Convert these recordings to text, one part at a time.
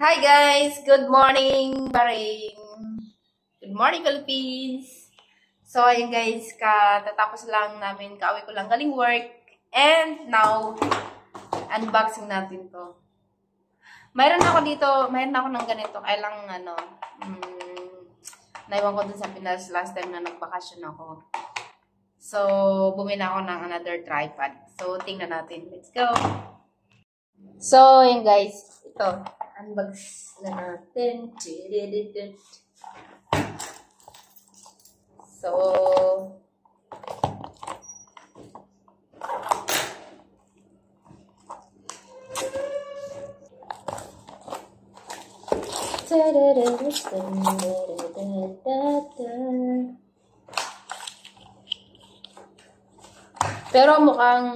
Hi guys! Good morning, Bahrain! Good morning, Philippines! So, ayun guys, katatapos lang namin, kauwi ko lang galing work. And now, unboxing natin to. Mayroon ako ng ganito. Kailang, naiwan ko dun sa Pinas last time na nagbakasyon ako. So, bumili ako ng another tripod. So, tingnan natin. Let's go! So, ayun guys, ito. Unbox na natin. So, pero mukhang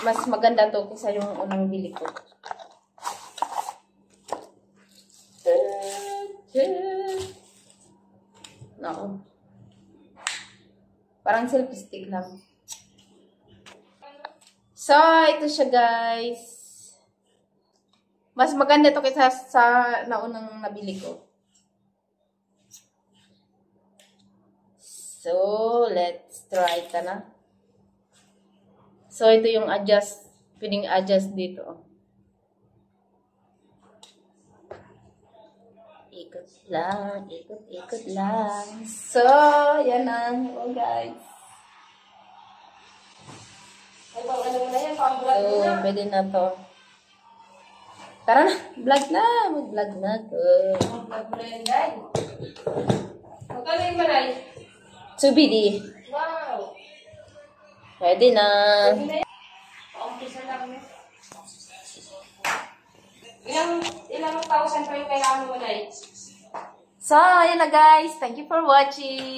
mas maganda to kaysa yung unang bili ko. No. Parang selfie stick lang. So, ito siya guys. Mas maganda to kaysa sa naunang nabili ko. So, let's try ito na. So, ito yung adjust. Pwedeng adjust dito. Ikot lang. Ikot lang. So, yan ang. Oh, guys. So, pwede na to. Tara na. Vlog na. Mag-vlog na to. Mag-vlog mo na yan, guys. Magkano yung manay? 2BD. Wow! Pwede na. Umpisa lang yun. Ilang thousand pa yung kailangan mo na eh? So, ayan na guys. Thank you for watching.